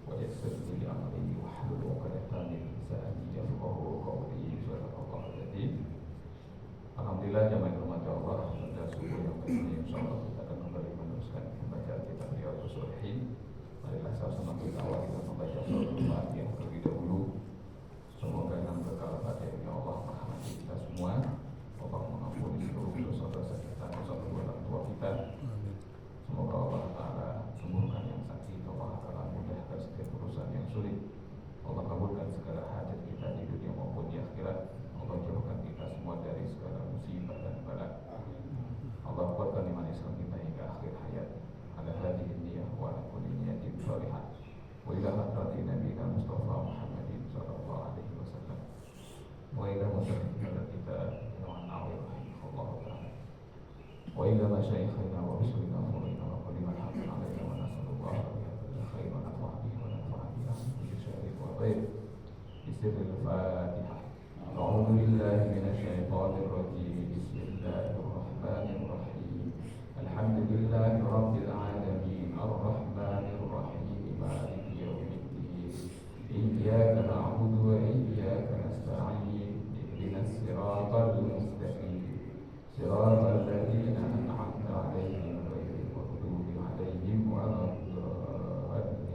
ويسر لي أمري واحلل عقدة من لساني يفقهوا قولي. صدق الله العظيم. Alhamdulillah jamaah dirahmati Allah, pada subuh yang baik ini insyaallah kita akan kembali meneruskan pembacaan kitab Riyadhus Shalihin. Marilah sama-sama kita awali dengan membaca surah Al-Fatihah terlebih dahulu. Semoga dengan berkah Fatihah Allah merahmati kita semua. Allah mengampuni seluruh dosa-dosa kita, dosa kedua orang tua kita. Semoga Allah Ta'ala sembuhkan yang sakit, Allah Ta'ala mudahkan setiap urusan yang sulit. Allah kabulkan segala hajat kita di dunia maupun di akhirat. Allah jauhkan kita semua dari segala musibah dan bala. Allah kuatkan iman Islam kita hingga akhir hayat. Ala hadhihi niyah wa ala kulli niyatin shalihah. Wa ila hadrati nabiyina Mustafa Muhammadin sallallahu alaihi wasallam. Wa ila masyayikh kita Imam Nawawi rahimahullah ta'ala. Wa ila masyayikhina wa rusulina wa mulina wa kulli man haqqan alaina wa nasallallahu alaihi khairan wa nafa'ana bihi wa nafa'ana bihi syarif wa khair. Bismillahil Fatihah. أعوذ بالله من الشيطان الرجيم. بسم الله الرحمن الرحيم. الحمد لله رب العالمين الرحمن الرحيم مالك يوم الدين. إياك نعبد وإياك نستعين. اهدنا الصراط المستقيم صراط الذين أنعمت عليهم غير المغضوب عليهم ولا الضالين.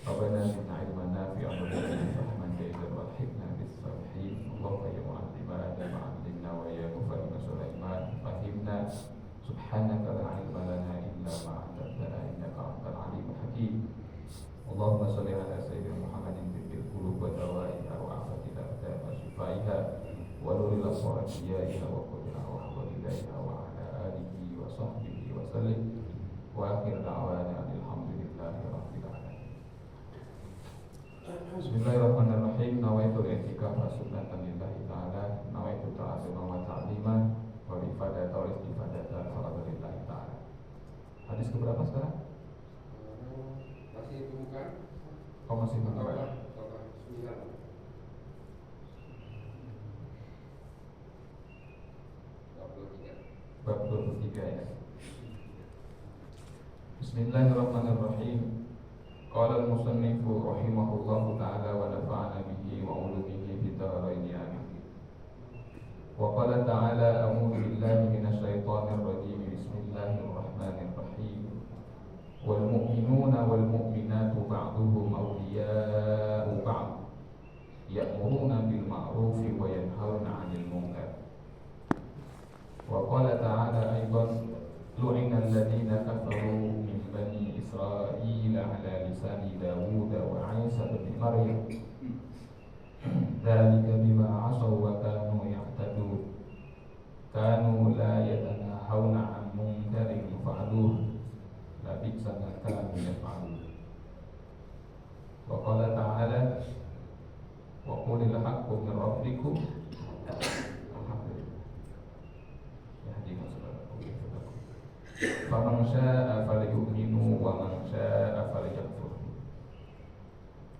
ربنا زدنا علما نافعا وزدنا فهما جيدا والحقنا بالصالحين. اللهم يا معلم آدم علمنا ويا مفهم سليمان فهمنا. سبحانك لا علم لنا إلا ما علمتنا إنك أنت العليم الحكيم. اللهم صل على سيدنا محمد طب القلوب ودوائها وعافية الأبدان وشفائها ونور الأبصار ضيائها وقدرها وحفظ إليها وعلى آله وصحبه وسلم. وآخر دعوانا أن الحمد لله رب العالمين. Bismillahirrahmanirrahim. Nawaitul i'tikaf sunnatan lillahi ta'ala. Nawaitu ta'azima wa ta'lima wa rifadata wa istifadata faradillahi ta'ala. Hadis keberapa sekarang? Masih bukan? Oh masih bukan. Bab 23 ya. Bismillahirrahmanirrahim. Qala al-musannifu rahimahullahu ta'ala wa nafa'ana bihi wa ulumihi fid dharain amin. Wa qala ta'ala a'udzu billahi minasy syaithanir rajim. Bismillahirrahmanirrahim. Wal mu'minuna wal mu'minatu ba'duhum awliya'u ba'd. Ya'muruna bil ma'rufi wa yanhauna 'anil munkar. Wa qala ta'ala aidan lu'ina alladhina kafaru min bani Israil ala lisani Dawud wa Isa bin Maryam dzalika bima 'asaw wa kanu ya'tadun kanu la yatanahawna 'an munkarin fa'aluhu labisa ma kanu yaf'alun. Wa qala ta'ala wa qulil haqqu min rabbikum. Faman syaa'a falyu'minu wa man syaa'a falyakfur.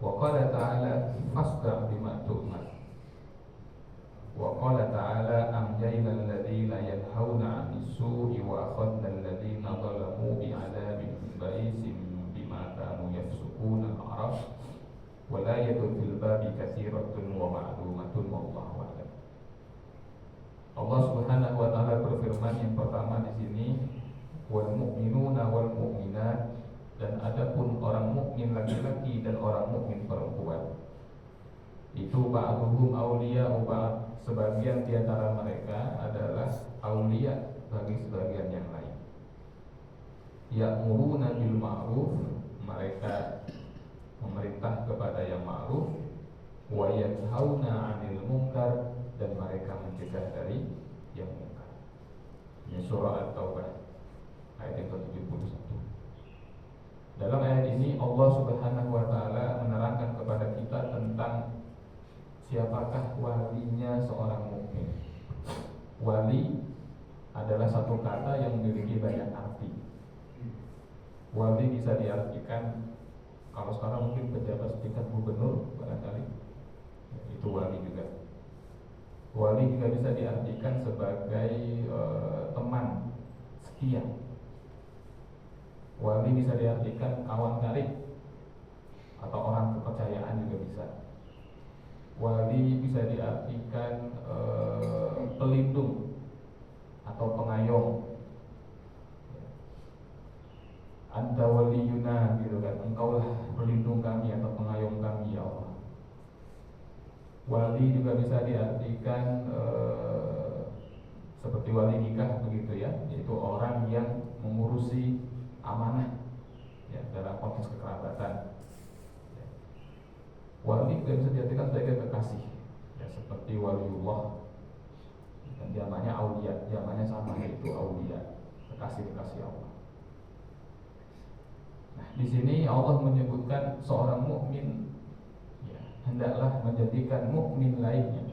Wa qala ta'ala fasda' bima tu'mar. Wa qala ta'ala amjayna alladhina yanhauna 'anis su'i wa akhadna alladhina zalamu bi'adabin ba'isin bima kanu yafsukuna al-'arab. Wa la yadun fil babi katsiratun wa ma'lumatun wallahu a'lam. Allah Subhanahu wa ta'ala berfirman yang pertama di sini wal mu'minuna wal mu'minat, dan adapun orang mukmin laki-laki dan orang mukmin perempuan itu ba'duhum awliya'u ba'd, sebagian di antara mereka adalah aulia bagi sebagian yang lain. Ya'muruna bil ma'ruf, mereka memerintah kepada yang ma'ruf, wa yanhauna 'anil munkar, dan mereka mencegah dari yang munkar. Ini surah At-Taubah ayat yang ke-71. Dalam ayat ini Allah Subhanahu wa ta'ala menerangkan kepada kita tentang siapakah walinya seorang mukmin. Wali adalah satu kata yang memiliki banyak arti. Wali bisa diartikan, kalau sekarang mungkin pejabat setingkat gubernur barangkali, itu wali juga. Wali juga bisa diartikan sebagai teman setia. Wali bisa diartikan kawan karib atau orang kepercayaan juga bisa. Wali bisa diartikan pelindung atau pengayom. Anta waliyuna gitu kan, engkaulah pelindung kami atau pengayom kami ya Allah. Wali juga bisa diartikan seperti wali nikah begitu ya, yaitu orang yang mengurusi amanah ya, dalam konteks kekerabatan. Ya. Wali juga bisa diartikan sebagai kekasih ya, seperti waliullah, dan jamaknya aulia, jamaknya sama yaitu aulia, kekasih-kekasih Allah. Nah, di sini Allah menyebutkan seorang mukmin ya, hendaklah menjadikan mukmin lainnya,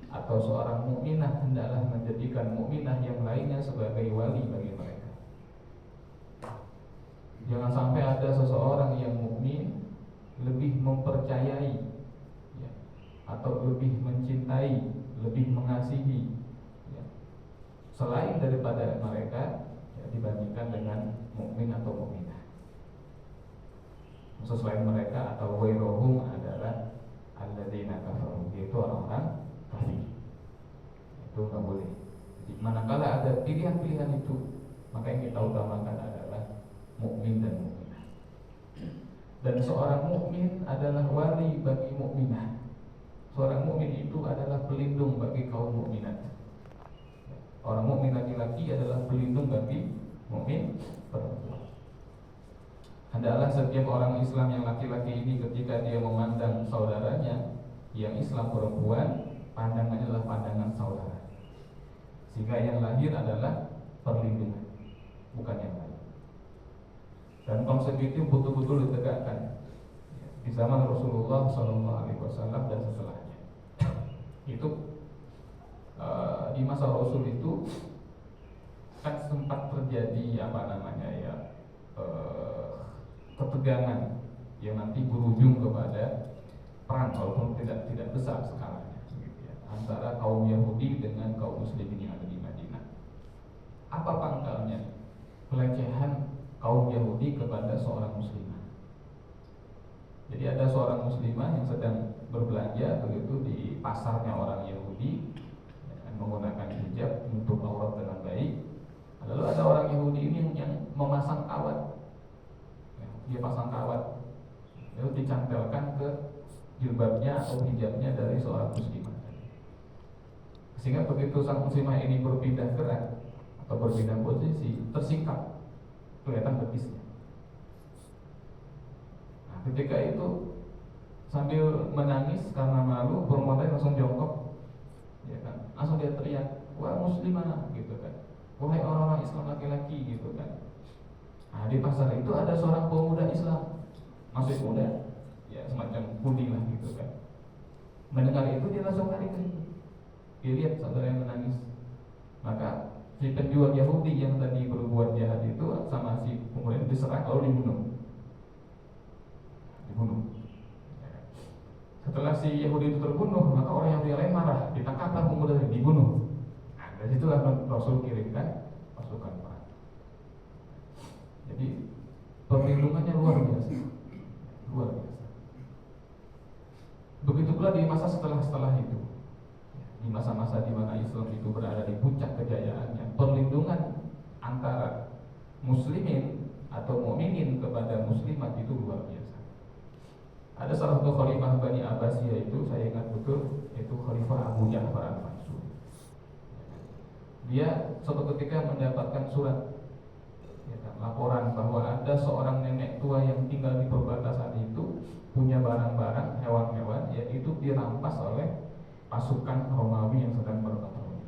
atau seorang mukminah hendaklah menjadikan mukminah yang lainnya sebagai wali bagi mereka. Jangan sampai ada seseorang yang mukmin lebih mempercayai ya, atau lebih mencintai, lebih mengasihi ya, selain daripada mereka ya, dibandingkan dengan mukmin atau mukminah. Maksud selain mereka atau wairohum adalah alladzina kafaru, yaitu orang-orang kafir. Itu nggak boleh. Jadi manakala ada pilihan-pilihan itu, maka yang kita utamakan adalah mukmin dan mukminah. Dan seorang mukmin adalah wali bagi mukminah. Seorang mukmin itu adalah pelindung bagi kaum mukminat. Orang mukmin laki-laki adalah pelindung bagi mukmin perempuan. Hendaklah setiap orang Islam yang laki-laki ini ketika dia memandang saudaranya yang Islam perempuan, pandangannya adalah pandangan saudara. Sehingga yang lahir adalah perlindungan, bukan yang lain. Dan konsep itu betul-betul ditegakkan di zaman Rasulullah SAW dan setelahnya. Itu di masa Rasul itu kan sempat terjadi ketegangan yang nanti berujung kepada perang, walaupun tidak besar skalanya gitu ya, antara kaum Yahudi dengan kaum Muslimin yang ada di Madinah. Apa pangkalnya? Pelecehan kaum Yahudi kepada seorang muslimah. Jadi ada seorang muslimah yang sedang berbelanja begitu di pasarnya orang Yahudi ya, menggunakan hijab untuk aurat dengan baik. Lalu ada orang Yahudi ini yang memasang kawat. Dia pasang kawat, lalu dicantelkan ke jilbabnya atau hijabnya dari seorang muslimah. Sehingga begitu sang muslimah ini berpindah gerak atau berpindah posisi, tersingkap, kelihatan betisnya. Nah, ketika itu sambil menangis karena malu, perempuan tadi langsung jongkok, ya kan? Langsung dia teriak, wah muslimah, gitu kan? Wahai orang-orang Islam laki-laki, gitu kan? Nah, di pasar itu ada seorang pemuda Islam, masih muda, ya semacam kuning lah gitu kan. Mendengar itu dia langsung lari ke situ. Dia lihat saudara yang menangis. Maka si penjual Yahudi yang tadi berbuat jahat itu sama si pemuda itu diserang lalu dibunuh. Setelah si Yahudi itu terbunuh, maka orang Yahudi lain marah, ditangkaplah pemuda itu, dibunuh. Nah, dari situlah Rasul kirimkan pasukan perang. Jadi perlindungannya luar biasa. Begitu pula di masa setelah itu, di masa-masa di mana Islam itu berada di puncak kejayaannya, perlindungan antara muslimin atau mukminin kepada muslimat itu luar biasa. Ada salah satu khalifah Bani Abbasiyah itu, saya ingat betul, itu Khalifah Abu Ja'far Al-Mansur. Dia suatu ketika mendapatkan surat laporan bahwa ada seorang nenek tua yang tinggal di perbatasan itu punya barang-barang hewan-hewan, yaitu dirampas oleh pasukan Romawi yang sedang berpatroli.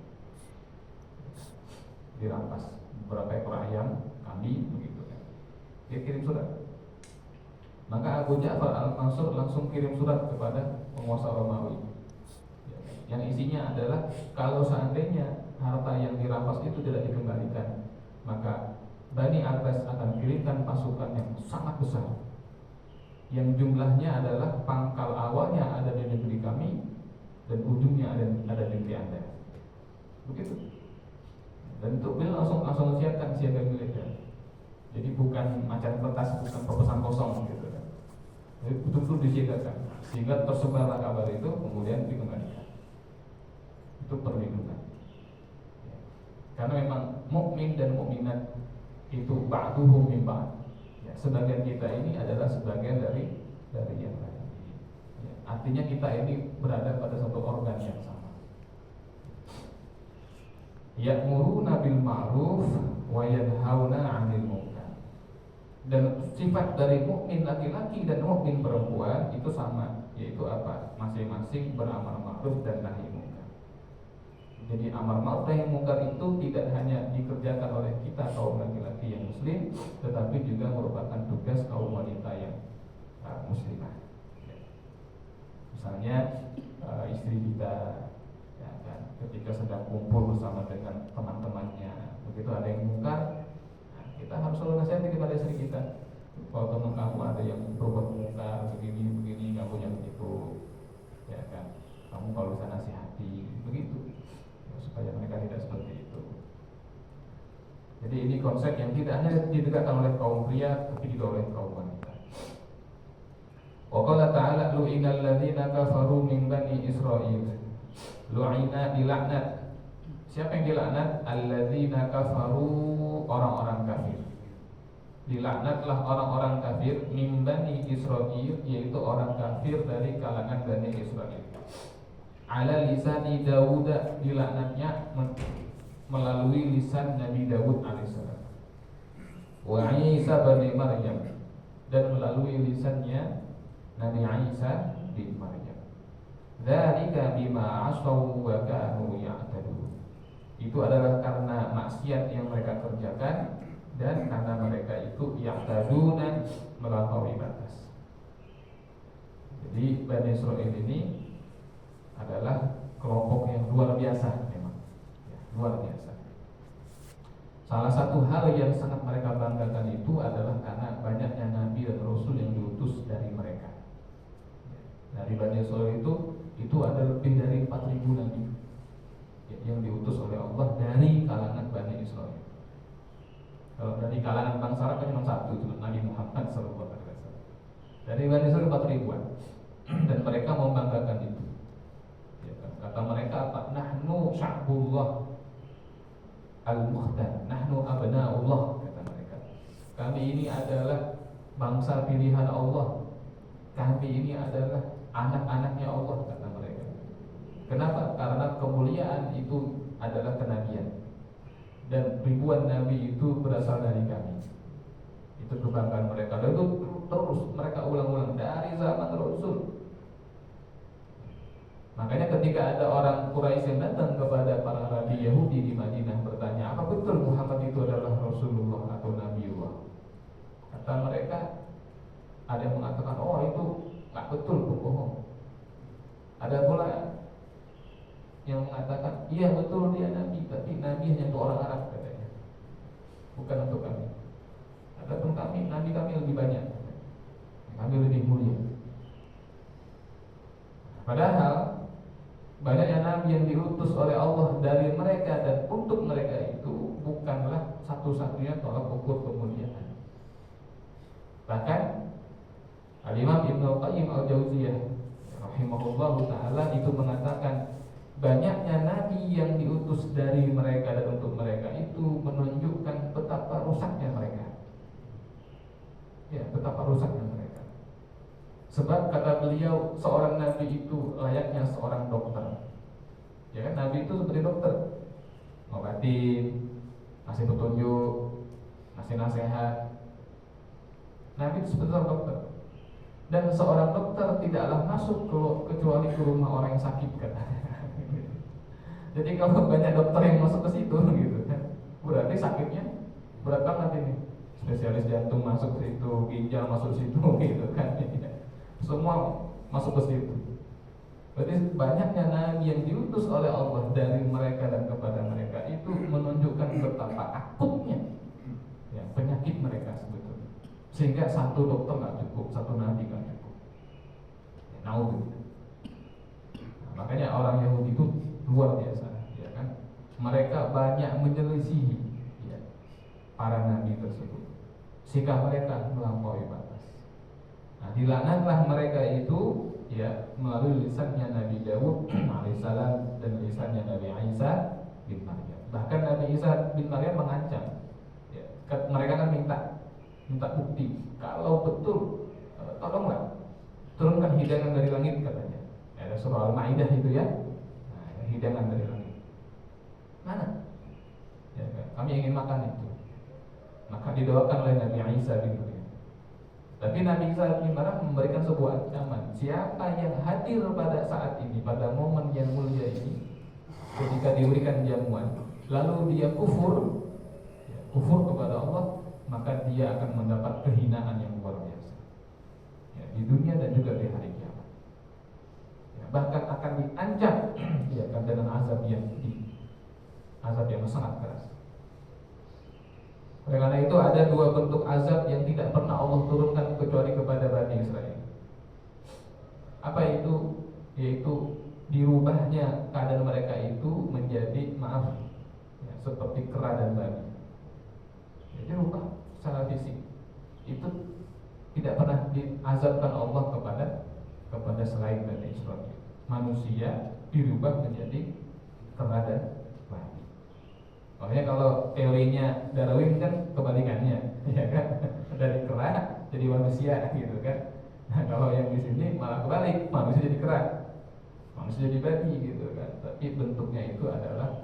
Dirampas beberapa ekor ayam, kambing begitu kan. Dia kirim surat. Maka Abu Ja'far Al-Mansur langsung kirim surat kepada penguasa Romawi. Yang isinya adalah kalau seandainya harta yang dirampas itu tidak dikembalikan, maka Bani Abbas akan kirimkan pasukan yang sangat besar, yang jumlahnya adalah pangkal awalnya ada di negeri kami dan ujungnya ada di negeri Anda. Begitu. Dan itu beliau langsung siapkan siaga militer. Jadi bukan macam kertas, bukan pesan kosong gitu kan. Jadi betul-betul disiagakan sehingga tersebarlah kabar itu kemudian dikembalikan. Itu perlindungan. Ya. Karena memang mukmin dan mukminat itu ba'duhum min ba'd. Ya, sebagian kita ini adalah sebagian dari yang lain. Ya, artinya kita ini berada pada satu organ yang sama. Ya'muruna bil ma'ruf wa yanhauna 'anil munkar. Dan sifat dari mukmin laki-laki dan mukmin perempuan itu sama, yaitu apa? Masing-masing beramar ma'ruf dan nahi munkar. Jadi amar ma'ruf nahi munkar itu tidak hanya dikerjakan oleh kita kaum laki-laki yang muslim, tetapi juga merupakan tugas kaum wanita yang muslimah. Misalnya istri kita, ya kan, ketika sedang kumpul bersama dengan teman-temannya, begitu ada yang mungkar, kita harus selalu nasihati kepada istri kita. Kalau teman kamu ada yang berbuat mungkar begini, kamu jangan begitu, ya kan. Kamu kalau bisa nasihati, begitu, ya, supaya mereka tidak seperti itu. Jadi ini konsep yang tidak hanya ditegakkan oleh kaum pria, tapi juga oleh kaum wanita. Wa qala ta'ala lu'inal ladzina kafaru min bani Israil. Lu'ina dilaknat. Siapa yang dilaknat? Alladzina kafaru, orang-orang kafir. Dilaknatlah orang-orang kafir min bani Israil, yaitu orang kafir dari kalangan Bani Israil. Ala lisani Dawud, dilaknatnya melalui lisan Nabi Dawud alaihissalam. Wa Isa bin Maryam, dan melalui lisannya Nabi Isa bin Maryam. Dzalika bima asaw wa kanu ya'tadun. Itu adalah karena maksiat yang mereka kerjakan dan karena mereka itu ya'taduna, melampaui batas. Jadi Bani Israil ini adalah kelompok yang luar biasa memang, ya, luar biasa. Salah satu hal yang sangat mereka banggakan itu adalah karena banyaknya nabi dan rasul yang diutus dari mereka. Dari Bani Israil itu ada lebih dari 4.000 nabi yang diutus oleh Allah dari kalangan Bani Israil. Kalau dari kalangan bangsa Arab kan cuma satu, itu Nabi Muhammad SAW. Dari Bani Israil 4.000-an, dan mereka membanggakan itu. Ya, kata mereka apa? Nahnu sya'bullah al-mukhtar, nahnu abna'ullah, kata mereka. Kami ini adalah bangsa pilihan Allah. Kami ini adalah anak-anaknya Allah, kata mereka. Kenapa? Karena kemuliaan itu adalah kenabian, dan ribuan nabi itu berasal dari kami. Itu kebanggaan mereka. Dan itu terus mereka ulang-ulang dari zaman Rasul. Makanya ketika ada orang Quraisy yang datang kepada para rabi Yahudi di Madinah bertanya, apa betul Muhammad itu adalah Rasulullah atau Nabiullah? Kata mereka, ada yang mengatakan, oh itu nggak betul, berbohong. Ada pula yang mengatakan, iya betul dia Nabi, tapi Nabi hanya untuk orang Arab, katanya, bukan untuk kami. Adapun kami, Nabi kami lebih banyak, kami lebih mulia. Padahal banyaknya Nabi yang diutus oleh Allah dari mereka dan untuk mereka itu bukanlah satu-satunya tolak ukur kemuliaan. Bahkan Al-Imam Ibnu Qayyim Al-Jauziyah rahimahullahu ta'ala itu mengatakan, banyaknya nabi yang diutus dari mereka dan untuk mereka itu menunjukkan betapa rusaknya mereka. Ya, betapa rusaknya mereka. Sebab kata beliau, seorang nabi itu layaknya seorang dokter. Ya kan, nabi itu seperti dokter, ngobatin, ngasih petunjuk, ngasih nasihat. Nabi itu seperti seorang dokter. Dan seorang dokter tidaklah masuk kecuali ke rumah orang yang sakit, katanya. Jadi kalau banyak dokter yang masuk ke situ gitu kan, berarti sakitnya berat banget ini. Spesialis jantung masuk ke situ, ginjal masuk ke situ gitu kan. Semua masuk ke situ. Berarti banyaknya nabi yang diutus oleh Allah dari mereka dan kepada mereka itu menunjukkan betapa akutnya ya, penyakit mereka sebetulnya. Sehingga satu dokter nggak cukup, satu nabi nggak cukup. Ya, makanya orang Yahudi itu luar biasa, ya kan? Mereka banyak menyelisihi ya, para nabi tersebut. sikap mereka melampaui batas. Nah, dilaknatlah mereka itu ya melalui lisannya Nabi Daud alaihissalam dan lisannya Nabi Isa bin Maryam. Bahkan Nabi Isa bin Maryam mengancam, ya, mereka kan minta bukti kalau betul, tolonglah turunkan hidangan dari langit katanya. Ya, ada surah Al-Maidah itu ya, nah, hidangan dari langit. Mana? Ya, kami ingin makan itu. Maka didoakan oleh Nabi Isa bin Maryam. Tapi Nabi Isa bin Maryam memberikan sebuah ancaman. Siapa yang hadir pada saat ini, pada momen yang mulia ini, ketika diberikan jamuan, lalu dia kufur kepada Allah, maka dia akan mendapat kehinaan yang luar biasa, ya, di dunia dan juga di hari kiamat. Ya, bahkan akan diancam ya, dengan azab yang sangat keras. Oleh karena itu ada dua bentuk azab yang tidak pernah Allah turunkan kecuali kepada Bani Israel. Apa itu? Yaitu dirubahnya keadaan mereka itu menjadi ya, seperti kera dan babi. Jadi rubah secara fisik. Itu tidak pernah diazabkan Allah kepada selain Bani Israel. Manusia dirubah menjadi kera dan babi. Makanya kalau teorinya Darwin kan kebalikannya, ya kan? Dari kera jadi manusia gitu kan. Nah, kalau yang di sini malah kebalik, manusia jadi kera, manusia jadi babi gitu kan. Tapi bentuknya itu adalah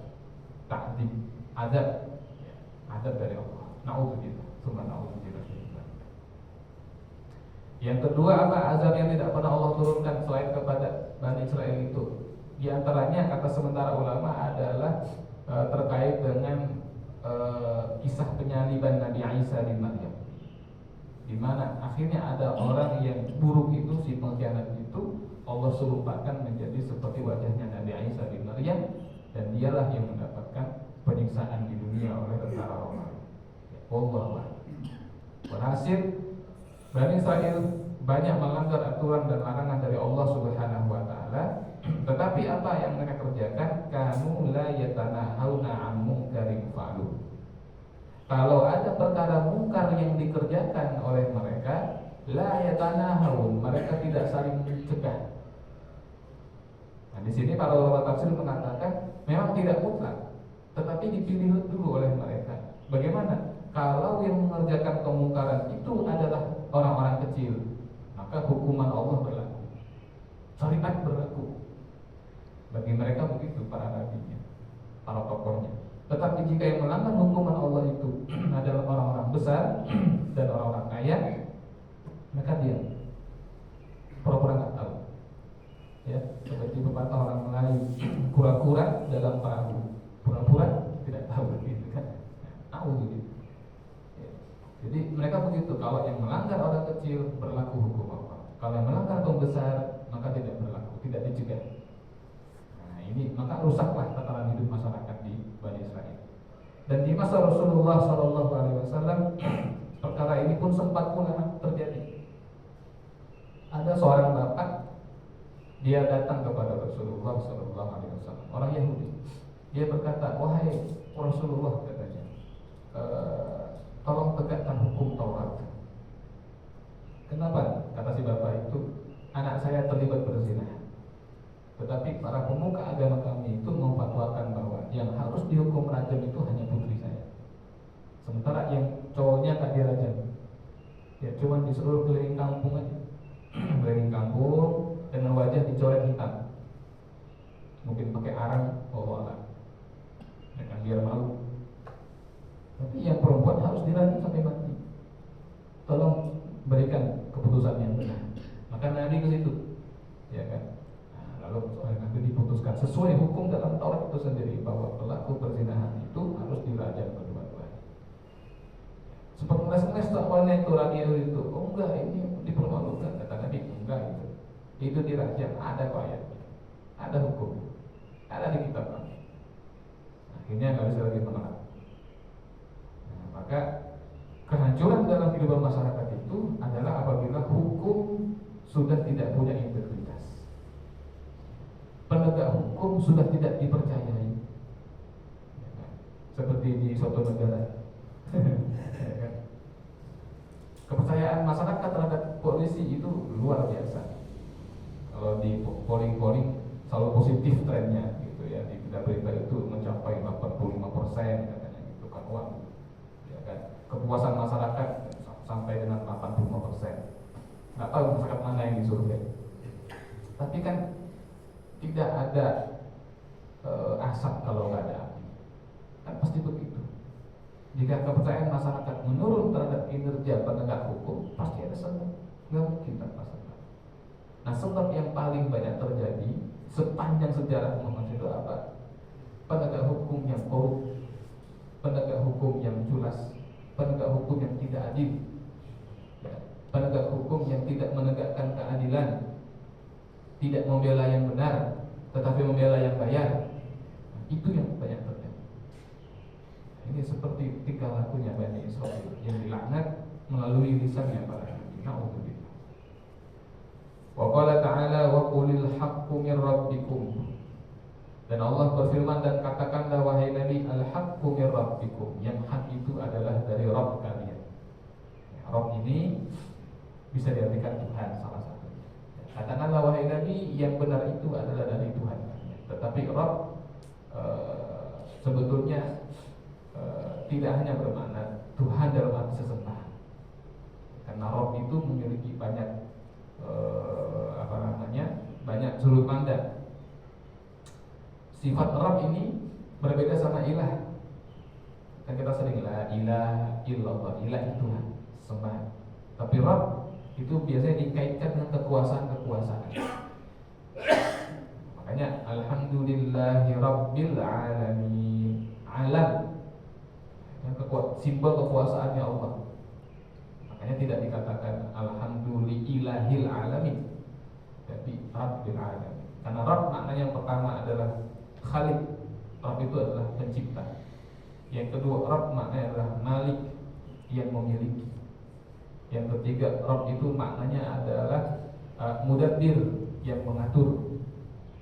ta'dzib, azab, ya, azab dari Allah. Na'udzubillah, summa na'udzubillah. Yang kedua apa? Azab yang tidak pernah Allah turunkan selain kepada Bani Israel itu. Di antaranya kata sementara ulama adalah terkait dengan kisah penyaliban Nabi Isa bin Maryam, di mana akhirnya ada orang yang buruk itu, si pengkhianat itu, Allah serupakan menjadi seperti wajahnya Nabi Isa bin Maryam, dan dialah yang mendapatkan penyiksaan di dunia oleh tentara Romawi. Allah berhasil Bani Israel banyak melanggar aturan dan larangan dari Allah Subhanahu wa taala. Tetapi apa yang mereka kerjakan? Kanu la yatanahawna 'an munkarin fa'alu. Kalau ada perkara mungkar yang dikerjakan oleh mereka, la yatanahawun, mereka tidak saling mencegah. Nah, di sini para ulama tafsir mengatakan memang tidak mutlak, tetapi dipilih dulu oleh mereka. Bagaimana? Kalau yang mengerjakan kemungkaran itu adalah orang-orang kecil, maka hukuman Allah berlaku, syariat berlaku. Bagi mereka begitu para nabinya, para tokohnya. Tetapi jika yang melanggar hukuman Allah itu adalah orang-orang besar dan orang-orang kaya, maka dia pura-pura nggak tahu. Ya, seperti pepatah orang Melayu, kura-kura dalam perahu, pura-pura tidak tahu, gitu kan? Tahu gitu. Ya. Jadi mereka begitu. Kalau yang melanggar orang kecil berlaku hukum Allah. Kalau yang melanggar kaum besar maka tidak berlaku, tidak dicegah. Ini maka rusaklah tatanan hidup masyarakat di Bani Israel. Dan di masa Rasulullah SAW perkara ini pun sempat pula terjadi. Ada seorang bapak, dia datang kepada Rasulullah SAW, orang Yahudi. Dia berkata, wahai Rasulullah, katanya, tolong tegakkan hukum Taurat. Kenapa? Kata si bapak itu, anak saya terlibat berzina. Tetapi para pemuka agama kami itu memfatwakan bahwa yang harus dihukum rajam itu hanya putri saya. Sementara yang cowoknya tak dirajam. Ya cuma disuruh keliling kampung aja. Keliling kampung dengan wajah dicoret hitam. Mungkin pakai arang, Allah, ya kan, biar malu. Tapi yang perempuan harus dirajam sampai mati. Tolong berikan keputusan yang benar. Maka Nabi ke situ, ya kan. Lalu nanti diputuskan sesuai hukum dalam Taurat itu sendiri bahwa pelaku perzinahan itu harus dirajam kedua-duanya. Seperti ngeles-ngeles tuh awalnya itu radio itu, oh enggak ini dipermalukan, kata Nabi, enggak itu dirajam, ada kok ayatnya, ada hukum, ada di kitab kami. Akhirnya nggak bisa lagi menolak. Nah, maka kehancuran dalam kehidupan masyarakat itu adalah apabila hukum sudah tidak punya integritas. Penegak hukum sudah tidak dipercayai, seperti di suatu negara. masyarakat terhadap polisi itu luar biasa. Kalau di polling selalu positif trennya gitu ya, di berita itu mencapai 85% katanya gitu kan, uang ya kan, kepuasan masyarakat sampai dengan 85%. Nggak tahu masyarakat mana yang disurvei, tapi kan tidak ada asap kalau nggak ada api, kan pasti begitu. Jika kepercayaan masyarakat menurun terhadap kinerja penegak hukum, pasti ada sebab, nggak mungkin tanpa sebab. Nah, sebab yang paling banyak terjadi sepanjang sejarah Muhammad itu apa? Penegak hukum yang korup, penegak hukum yang culas, penegak hukum yang tidak adil, ya, penegak hukum yang tidak menegakkan keadilan, tidak membela yang benar, tetapi membela yang bayar. Itu yang banyak terjadi. Ini seperti tingkah lakunya Bani Israil yang dilaknat melalui lisannya para nabi. Na'udzubillah. Wa qala ta'ala wa qulil haqqu mir rabbikum. Dan Allah berfirman, dan katakanlah wahai Nabi, al-haqqu mir rabbikum, yang hak itu adalah dari Rabb kalian. Rabb ini bisa diartikan Tuhan salah satunya. Katakanlah wahai Nabi, yang benar itu adalah dari Tuhan kalian. Tetapi Rabb sebetulnya tidak hanya bermakna Tuhan dalam arti sesembahan. Karena Rabb itu memiliki banyak banyak sudut pandang. Sifat Rabb ini berbeda sama ilah. Kan kita sering la ilaha illallah, ilah itu Tuhan, sembah. Tapi Rabb itu biasanya dikaitkan dengan kekuasaan-kekuasaan. Makanya alhamdulillahi rabbil alamin. Alam, yang simbol kekuasaannya Allah. Makanya tidak dikatakan alhamdulillahil alamin, tapi rabbil alamin. Karena Rabb maknanya yang pertama adalah Khaliq. Rabb itu adalah pencipta. Yang kedua, Rabb maknanya adalah Malik, yang memiliki. Yang ketiga, Rabb itu maknanya adalah Mudabbir, yang mengatur.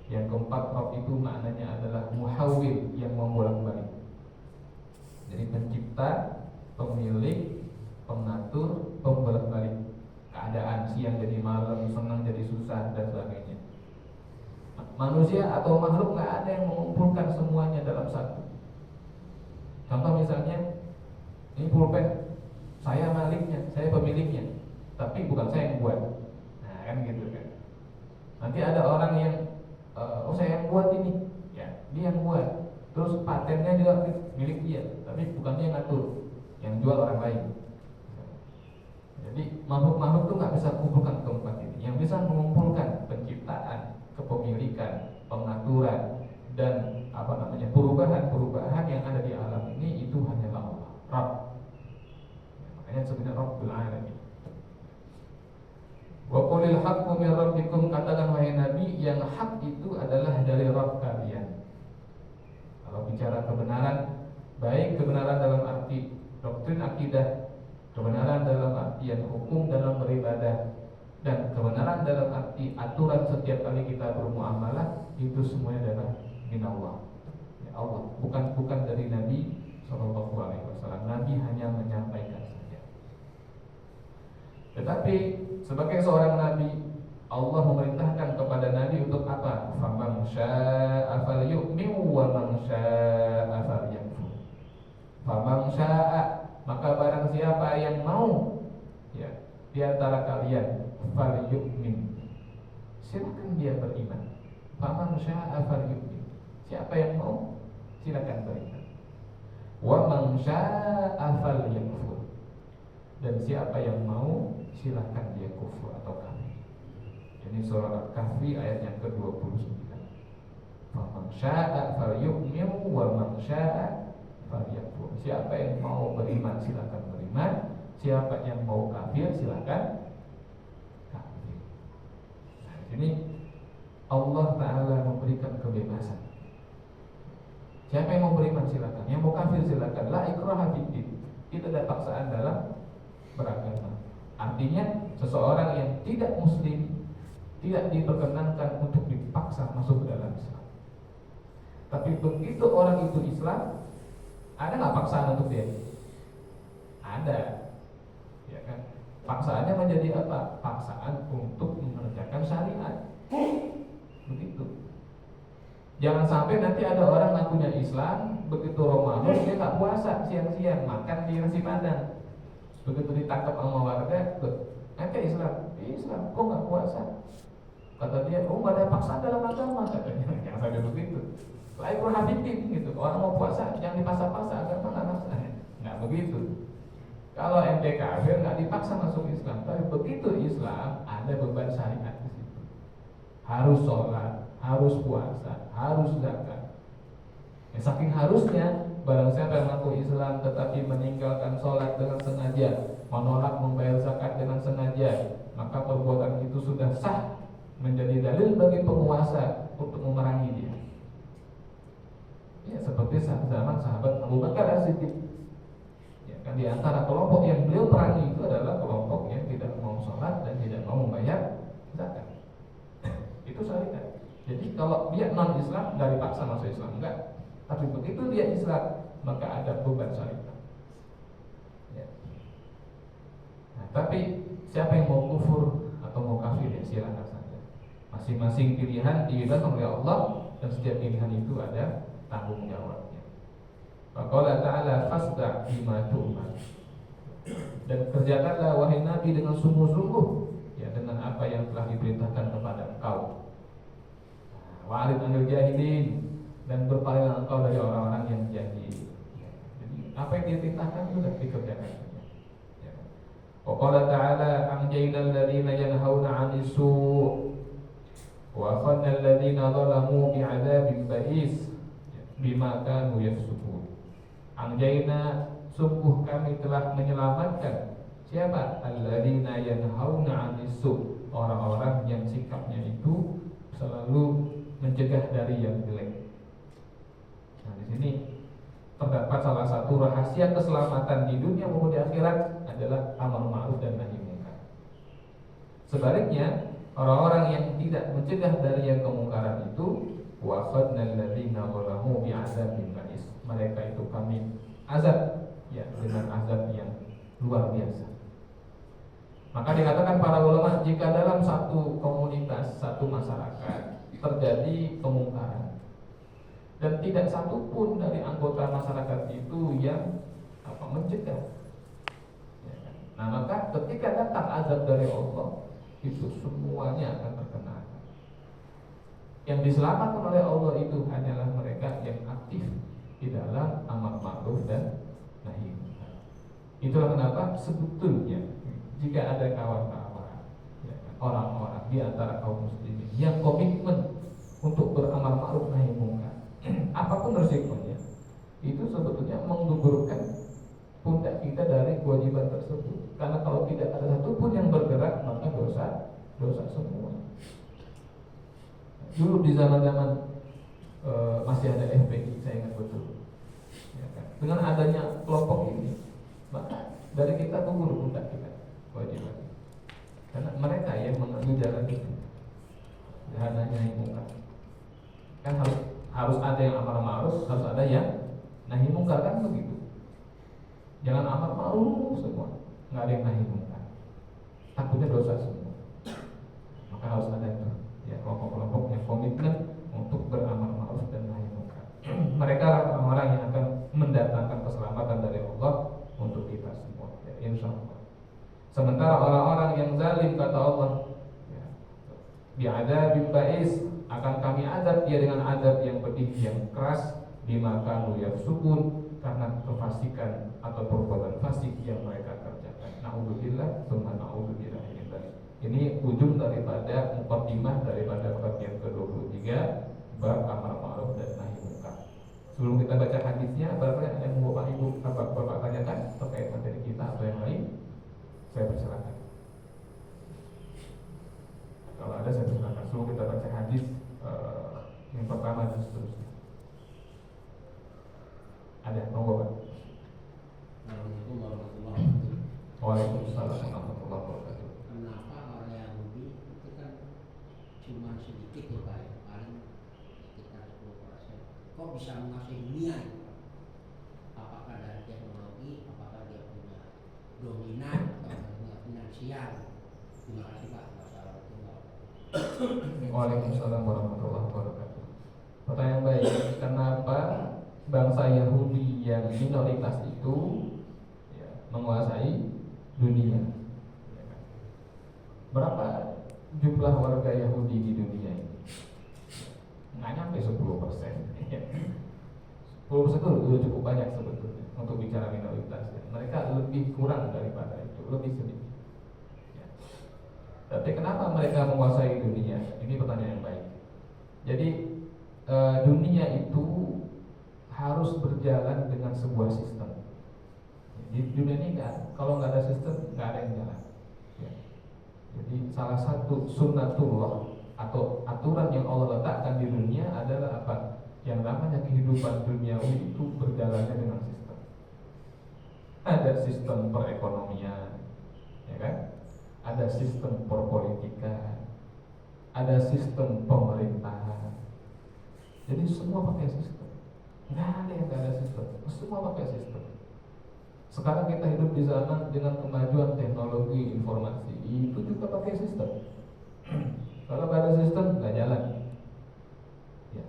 Yang keempat, Rabb itu maknanya adalah Muhawwil, yang membolak-balik. Jadi pencipta, pemilik, pengatur, pembolak-balik keadaan, siang jadi malam, senang jadi susah, dan sebagainya. Manusia atau makhluk nggak ada yang mengumpulkan semuanya dalam satu. Contoh misalnya, ini pulpen, saya maliknya, saya pemiliknya, tapi bukan saya yang buat. Nah kan gitu kan. Nanti ada orang yang saya yang buat ini, ya dia yang buat. Terus patennya juga milik dia, tapi bukan dia yang ngatur, yang jual orang lain. Jadi makhluk-makhluk itu nggak bisa mengumpulkan tempat ini. Yang bisa mengumpulkan penciptaan, kepemilikan, pengaturan, dan perubahan-perubahan yang ada di alam ini, itu hanyalah Allah, Rabb. Makanya sebenarnya Rabbul Alamin. Wa qulil haqqu mir rabbikum, katakan wahai Nabi, yang hak itu adalah dari Rabb kalian. Kalau bicara kebenaran, baik kebenaran dalam arti doktrin akidah, kebenaran dalam artian hukum dalam beribadah, dan kebenaran dalam arti aturan setiap kali kita bermuamalah, itu semuanya adalah min Allah. Ya Allah, bukan dari Nabi SAW. Nabi hanya menyampaikan saja. Tetapi sebagai seorang Nabi, Allah memerintahkan kepada Nabi untuk apa? Faman syaa'a falyu'min wa man syaa'a falyakfur. Faman syaa'a, maka barang siapa yang mau, ya, di antara kalian, falyu'min, silakan dia beriman. Faman syaa'a falyu'min, siapa yang mau, silakan beriman. Wa man syaa'a falyakfur, dan siapa yang mau, silakan dia kufur atau kafir. Ini surah Al-Kahfi ayat yang ke-29. Faman syaa'a falyu'min wa man syaa'a falyakfur. Siapa yang mau beriman silakan beriman, siapa yang mau kafir silakan kafir. Nah, ini Allah Ta'ala memberikan kebebasan. Siapa yang mau beriman silakan, yang mau kafir silakan. La ikraha fiddin. Tidak ada paksaan dalam beragama. Artinya seseorang yang tidak muslim tidak diperkenankan untuk dipaksa masuk ke dalam Islam. Tapi begitu orang itu Islam, ada nggak paksaan untuk dia? Ada, ya kan? Paksaannya menjadi apa? Paksaan untuk mengerjakan syariat. Begitu. Jangan sampai nanti ada orang ngakunya Islam, begitu Ramadan dia nggak puasa, siang-siang makan di nasi padang. Begitu ditangkap sama warga, ente Islam, Islam, kok nggak puasa? Kata dia, oh nggak ada paksaan dalam agama, katanya. Jangan sampai begitu. Lain hafidin gitu, orang mau puasa yang dipaksa-paksa, agama nggak maksa. Nggak begitu. Kalau ente kafir nggak dipaksa masuk Islam, tapi begitu Islam ada beban syariat di situ. Harus sholat, harus puasa, harus zakat. Ya, saking harusnya, barang siapa yang mengaku Islam tetapi meninggalkan sholat dengan sengaja, menolak membayar zakat dengan sengaja, maka perbuatan itu sudah sah menjadi dalil bagi penguasa untuk memerangi dia. Ya, seperti zaman sahabat Abu Bakar As-Siddiq. Ya, kan di antara kelompok yang beliau perangi itu adalah kelompok yang tidak mau sholat dan tidak mau membayar zakat. Itu syariat. Jadi kalau dia non Islam nggak dipaksa masuk Islam, enggak. Tapi begitu dia Islam maka ada beban syariat. Ya. Nah, tapi siapa yang mau kufur atau mau kafir ya silakan saja. Masing-masing pilihan diberikan oleh Allah dan setiap pilihan itu ada tanggung jawabnya. Faqala ta'ala fasda' bima tu'mar. Dan kerjakanlah wahai Nabi dengan sungguh-sungguh ya dengan apa yang telah diperintahkan kepada engkau. Wa'rid anil jahilin, dan berpalinglah engkau dari orang-orang yang jahil. Jadi apa yang diperintahkan sudah dikerjakan. Wa qala ta'ala anjaynal ladzina yanhauna 'anil su' wa akhadna alladzina zalamu bi'adzabin ba'is bima kanu yafsukun. Anjayna, sungguh kami telah menyelamatkan siapa? Alladzina yanhauna 'anil su', orang-orang yang sikapnya itu selalu mencegah dari yang jelek. Nah, di sini terdapat salah satu rahasia keselamatan di dunia maupun di akhirat adalah amar ma'ruf dan nahi munkar. Sebaliknya, orang-orang yang tidak mencegah dari yang kemungkaran itu, wa akhadna alladzina zalamu bi'adzabin ba'is. Mereka itu kami azab ya dengan azab yang luar biasa. Maka dikatakan para ulama, jika dalam satu komunitas, satu masyarakat terjadi kemungkaran dan tidak satupun dari anggota masyarakat itu yang mencegah, ya kan? Nah maka ketika datang azab dari Allah, itu semuanya akan terkena. Yang diselamatkan oleh Allah itu hanyalah mereka yang aktif di dalam amar ma'ruf dan nahi munkar. Itulah kenapa sebetulnya jika ada kawan-kawan ya, orang-orang di antara kaum muslimin yang komitmen untuk beramar ma'ruf nahi munkar, apapun resikonya, itu sebetulnya menggugurkan pundak kita dari kewajiban tersebut. Karena kalau tidak ada satupun yang bergerak, maka dosa semua. Dulu di zaman-zaman masih ada FPI, saya ingat betul. Ya kan? Dengan adanya kelompok ini, maka dari kita gugur pundak kita kewajiban. Karena mereka yang mengambil jalan itu, hanya nahi munkar. Kan harus ada yang amar ma'ruf, harus ada yang nahi munkar, kan begitu. Jangan amar ma'ruf semua, nggak ada yang nahi munkar, takutnya dosa semua. Maka harus ada itu ya kelompok-kelompok yang komitmen untuk beramar ma'ruf dan nahi munkar. Mereka lah orang-orang yang akan mendatangkan keselamatan dari Allah untuk kita semua ya, insya Allah. Sementara orang-orang yang zalim, kata Allah ya, bi'adzabin ba'is, akan kami azab dia dengan azab yang pedih, yang keras, bima kanu yafsukun, karena kefasikan atau perbuatan fasik yang mereka kerjakan. Na'udzubillah, tsumma na'udzubillah. Ini ujung daripada muqaddimah daripada bab yang ke-23, bab amar ma'ruf dan nahi munkar. Sebelum kita baca hadisnya, barangkali ada yang mau Bapak Ibu Bapak tanyakan terkait materi kita atau yang lain, saya persilakan. Kalau ada saya persilakan. Sebelum kita baca hadis yang pertama dan seterusnya. Ada, monggo Pak. Assalamualaikum warahmatullahi wabarakatuh. Waalaikumsalam warahmatullahi wabarakatuh. Kenapa orang Yahudi itu kan cuma sedikit ya Pak, paling sekitar 10%. Kok bisa menguasai dunia itu Pak? Apakah dari teknologi, apakah dia punya dominan atau punya finansial? Sekian. Terima kasih Pak. Wassalamualaikum. Waalaikumsalam warahmatullahi wabarakatuh. Pertanyaan baik. Kenapa bangsa Yahudi yang minoritas itu menguasai dunia? Berapa jumlah warga Yahudi di dunia ini? Nggak nyampe 10%. 10% itu udah cukup banyak sebetulnya untuk bicara minoritas. Mereka lebih kurang daripada itu, lebih sedikit. Tapi kenapa mereka menguasai dunia? Ini pertanyaan yang baik. Jadi dunia itu harus berjalan dengan sebuah sistem. Di dunia ini kalau nggak ada sistem, nggak ada yang jalan. Jadi salah satu sunnatullah atau aturan yang Allah letakkan di dunia adalah apa? Yang namanya kehidupan duniawi itu berjalannya dengan sistem. Ada sistem perekonomian, ya kan? Ada sistem perpolitikan, ada sistem pemerintahan. Jadi semua pakai sistem. Nggak ada yang nggak ada sistem. Semua pakai sistem. Sekarang kita hidup di sana dengan kemajuan teknologi informasi, itu juga pakai sistem. Kalau nggak ada sistem, nggak jalan. Ya.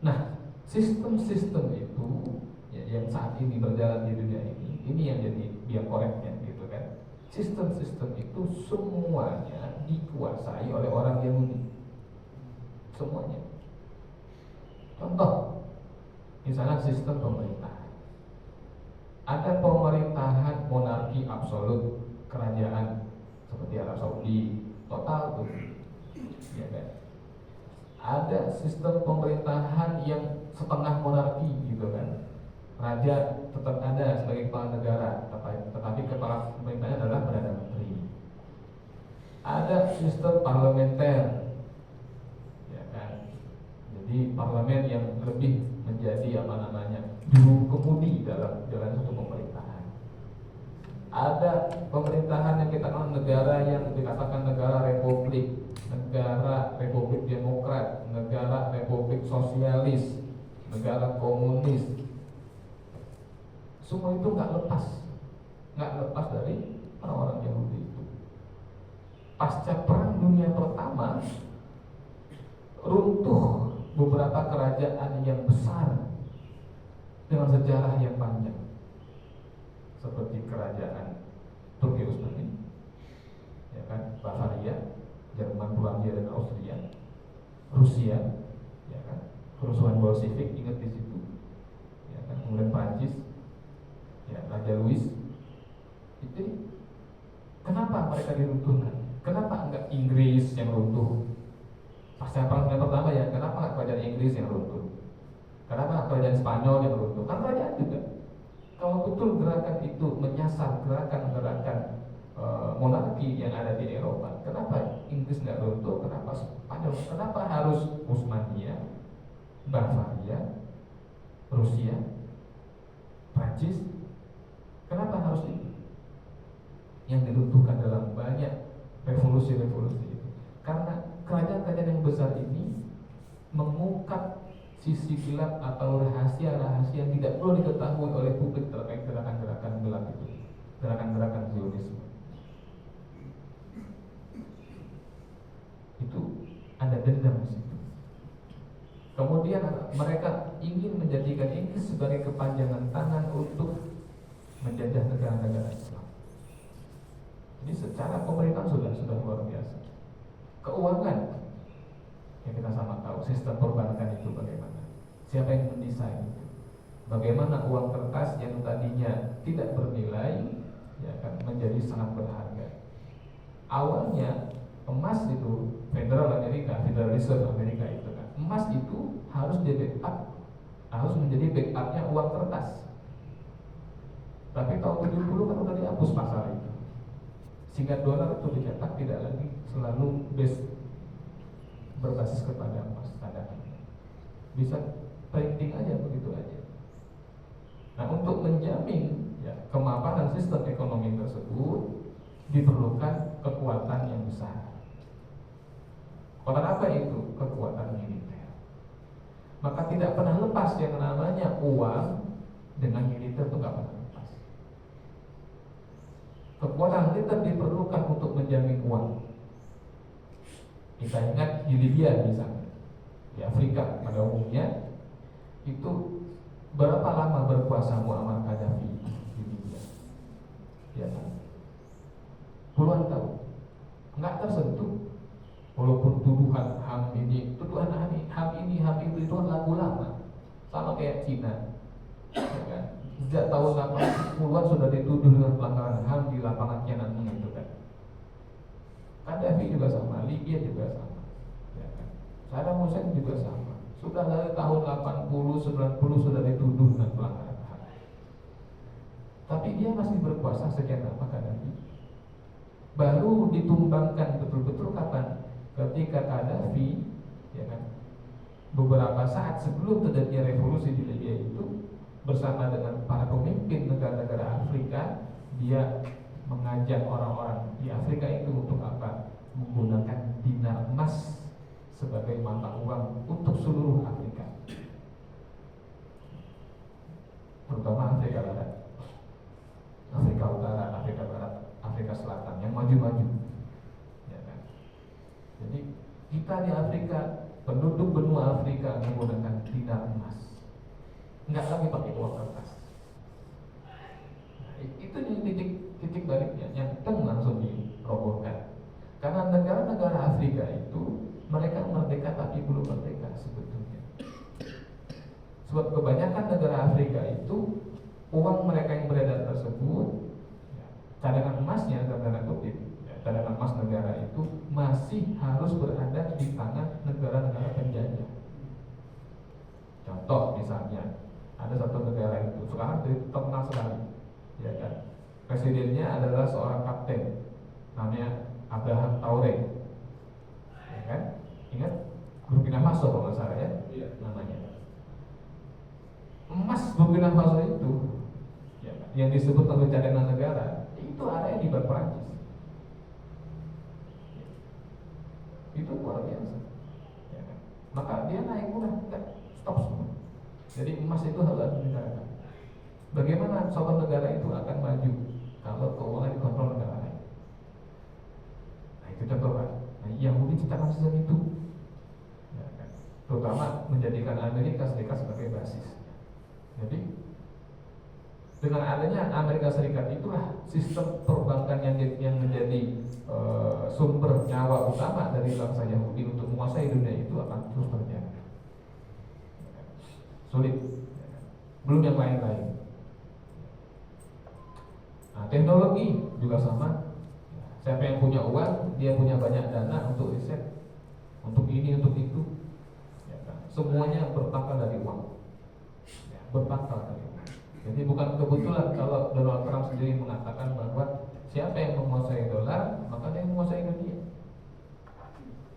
Nah, sistem-sistem itu yang saat ini berjalan di dunia ini yang jadi biang koreknya, gitu kan? Sistem-sistem itu semuanya dikuasai oleh orang Yahudi, semuanya. Contoh, misalnya sistem pemerintahan. Ada pemerintahan monarki absolut, kerajaan seperti Arab Saudi, total tuh, ya kan? Ada sistem pemerintahan yang setengah monarki, gitu kan? Raja tetap ada sebagai kepala negara, tetapi kepala pemerintahnya adalah perdana menteri. Ada sistem parlementer, ya kan? Jadi parlemen yang lebih menjadi juru kemudi dalam jalan satu pemerintahan. Ada pemerintahan yang kita kenal negara yang dikatakan negara republik, negara republik demokrat, negara republik sosialis, negara komunis. Semua itu nggak lepas dari orang-orang Yahudi itu. Pasca Perang Dunia Pertama, runtuh beberapa kerajaan yang besar dengan sejarah yang panjang, seperti kerajaan Turki Utsmani, ya kan, Bavaria, Jerman, Polandia dan Austria, Rusia, ya kan, kerusuhan Bolshevik ingat di situ, ya kan, kemudian Prancis, ya, Raja Louis. Itu kenapa mereka diruntuhkan? Kenapa enggak Inggris yang runtuh? Pasca Perang Dunia Pertama ya, kenapa enggak kerajaan Inggris yang runtuh? Kenapa kerajaan Spanyol yang runtuh? Kan kerajaan juga. Kalau betul gerakan itu menyasar gerakan-gerakan monarki yang ada di Eropa, kenapa Inggris nggak runtuh? Kenapa Spanyol? Kenapa harus Utsmania, Bavaria, Rusia, Prancis? Kenapa harus itu yang diruntuhkan dalam banyak revolusi-revolusi itu? Karena kerajaan-kerajaan yang besar ini mengungkap sisi gelap atau rahasia-rahasia yang tidak perlu diketahui oleh publik terkait gerakan-gerakan gelap itu, gerakan-gerakan Zionisme. Itu ada dendam di situ. Kemudian mereka ingin menjadikan Inggris sebagai kepanjangan tangan untuk menjajah negara-negara Islam. Jadi secara pemerintahan sudah luar biasa. Keuangan yang kita sama tahu, sistem perbankan itu bagaimana? Siapa yang mendesain itu? Bagaimana uang kertas yang tadinya tidak bernilai, ya kan, menjadi sangat berharga. Awalnya emas itu, Federal Reserve Amerika itu kan, emas itu harus di backup, harus menjadi backupnya uang kertas. Tapi tahun 70 kan udah dihapus pasar itu, sehingga dolar itu dicetak tidak lagi selalu berbasis kepada emas cadangan, bisa printing aja begitu aja. Nah, untuk menjamin ya kemapanan sistem ekonomi tersebut diperlukan kekuatan yang besar. Kekuatan apa itu? Kekuatan militer. Maka tidak pernah lepas yang namanya uang dengan militer itu nggak pernah lepas. kekuatan militer diperlukan untuk menjamin uang. Kita ingat di Libya misalnya, di Afrika pada umumnya, itu berapa lama berkuasa Muammar Gaddafi di Libya? Ya, puluhan tahun, nggak tersentuh. Walaupun tuduhan HAM ini, HAM itu lagu lama, sama kayak Cina, ya kan? Sejak tahun 80-an sudah dituduh dengan pelanggaran HAM di lapangan Tiananmen itu kan. Gaddafi juga sama, Libya juga sama, ya kan? Saddam Hussein juga sama. Sudah dari tahun 80-90 sudah dituduh dengan pelanggaran HAM. Tapi dia masih berkuasa sekian lama Gaddafi. Baru ditumbangkan betul-betul kapan? Ketika Gaddafi, ya kan, beberapa saat sebelum terjadinya revolusi di Libya itu, bersama dengan para pemimpin negara-negara Afrika, dia mengajak orang-orang di Afrika itu untuk apa? Menggunakan dinar emas sebagai mata uang untuk seluruh Afrika, terutama Afrika Barat, Afrika Utara, Afrika Barat, Afrika Selatan yang maju-maju, ya kan? Jadi kita di Afrika, penduduk benua Afrika menggunakan dinar emas, nggak lagi pakai uang kertas. Nah, itu titik baliknya yang langsung dirobohkan. Karena negara-negara Afrika itu mereka merdeka tapi belum merdeka sebetulnya. Sebab kebanyakan negara Afrika itu uang mereka yang beredar tersebut, ya, cadangan emasnya dalam tanda kutip, ya, cadangan emas negara itu masih harus berada di tangan negara-negara penjajah. Contoh misalnya, ada satu negara itu sekarang terkenal sekali, ya kan? Presidennya adalah seorang kapten, namanya Abraham Traoré, ya kan? Ingat Burkina Faso kalau nggak salah ya, namanya. Emas Burkina Faso itu, ya, yang disebut sebagai cadangan negara, itu ada di Bank Perancis. Itu luar biasa, ya kan? Maka dia naik murah, enggak, stop semua. Jadi emas itu harus ada di negara. Bagaimana suatu negara itu akan maju kalau keuangan dikontrol negara lain? Nah itu contoh kan. Nah Yahudi ciptakan sistem itu, ya kan? Terutama menjadikan Amerika Serikat sebagai basis. Jadi dengan adanya Amerika Serikat itulah sistem perbankan yang menjadi sumber nyawa utama dari bangsa Yahudi untuk menguasai dunia itu akan terus berjalan. Sulit, belum yang lain-lain. Nah, teknologi juga sama. Siapa yang punya uang, dia punya banyak dana untuk riset, untuk ini, untuk itu, ya kan? Semuanya berpangkal dari uang, ya, berpangkal dari uang. Jadi bukan kebetulan kalau Donald Trump sendiri mengatakan bahwa siapa yang menguasai dolar, maka dia menguasai dunia.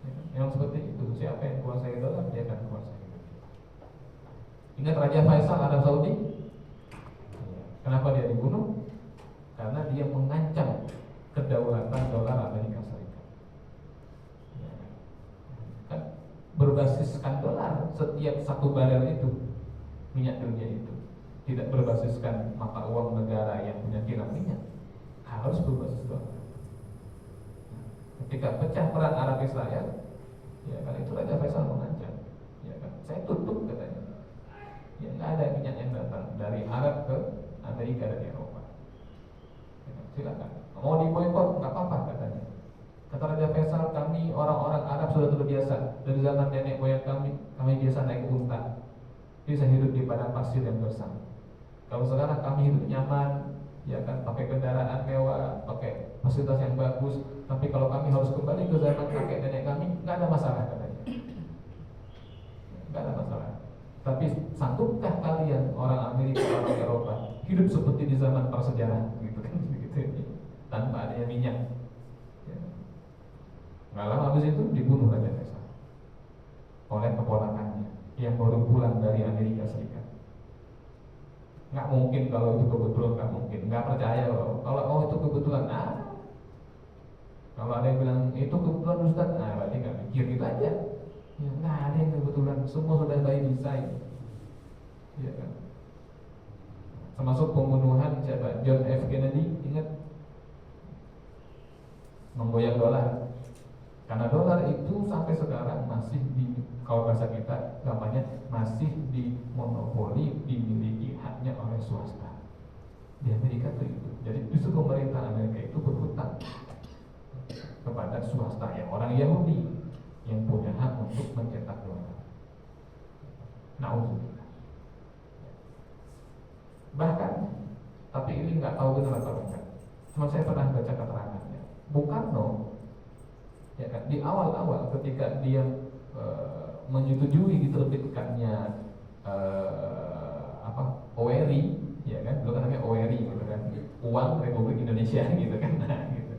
Ya, yang seperti itu, siapa yang menguasai dolar, dia akan menguasai. Ingat Raja Faisal Arab Saudi? Kenapa dia dibunuh? Karena dia mengancam kedaulatan dolar Amerika Serikat. Kan berbasiskan dolar, setiap satu barel itu minyak dunia itu tidak berbasiskan mata uang negara yang punya kilang minyak, harus berbasis dolar. Ketika pecah perang Arab Israel, ya kan, itu Raja Faisal mengancam, ya kan, saya tutup katanya. Ya, nggak ada minyak yang datang dari Arab ke Amerika dan Eropa. Ya, silakan. Mau diboikot nggak apa-apa katanya. Kata Raja Faisal, kami orang-orang Arab sudah terbiasa dari zaman nenek moyang kami biasa naik unta, bisa hidup di padang pasir yang gersang. Kalau sekarang kami hidup nyaman, ya kan, pakai kendaraan mewah, pakai fasilitas yang bagus. Tapi kalau kami harus kembali ke zaman kakek nenek kami, nggak ada masalah katanya. Nggak ada masalah. Tapi sanggupkah kalian orang Amerika, orang Eropa hidup seperti di zaman prasejarah, gitu kan, gitu, tanpa adanya minyak? Ya. Nggak lama habis itu dibunuh Raja Faisal oleh keponakannya yang baru pulang dari Amerika Serikat. Nggak mungkin kalau itu kebetulan, nggak mungkin, nggak percaya kalau itu kebetulan. Kalau ada yang bilang itu kebetulan Ustaz, berarti nggak mikir gitu aja. Ya, nggak ada yang kebetulan, semua sudah by design, ya kan? Termasuk pembunuhan siapa? John F. Kennedy, ingat? menggoyang dolar. Karena dolar itu sampai sekarang masih kalau bahasa kita namanya masih dimonopoli, dimiliki haknya oleh swasta. Di Amerika itu. Jadi justru pemerintah Amerika itu berhutang kepada swasta yang orang Yahudi yang punya hak untuk mencetak dolar. Nauzubillah. Bahkan, tapi ini nggak tahu benar atau enggak. Cuma saya pernah baca keterangannya. Bung Karno, ya kan, di awal-awal ketika dia menyetujui diterbitkannya OERI, ya kan, dulu kan namanya OERI gitu kan, uang Republik Indonesia gitu kan, nah, gitu.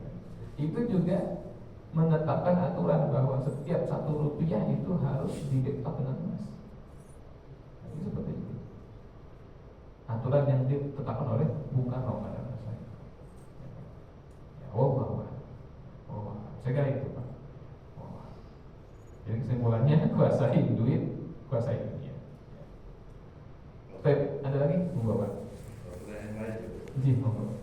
Itu juga menetapkan aturan bahwa setiap 1 rupiah itu harus di-backup dengan emas. Jadi seperti itu. Aturan yang ditetapkan oleh Bung Karno pada masa itu. Ya, saya kira itu Pak. Jadi kesimpulannya kuasai duit, kuasai dunia. Baik, ada lagi? Monggo Pak. Pertanyaan lain gitu. Ji, monggo.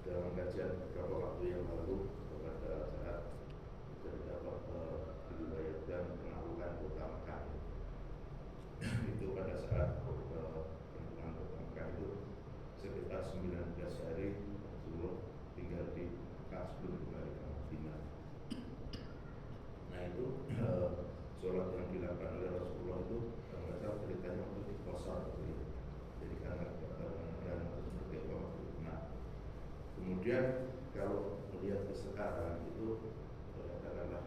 Dalam kajian beberapa waktu yang lalu pada saat dapat diriwayatkan penaklukan Kota Mekah, itu pada saat penaklukan Kota Mekah itu sekitar 19 hari Rasulullah tinggal di Mekah sebelum kembali ke Madinah. Nah itu sholat yang dilakukan oleh Rasulullah itu mereka ceritanya untuk dikosor gitu. Jadi karena dan seperti itu. Nah kemudian kalau melihat ke sekarang itu katakanlah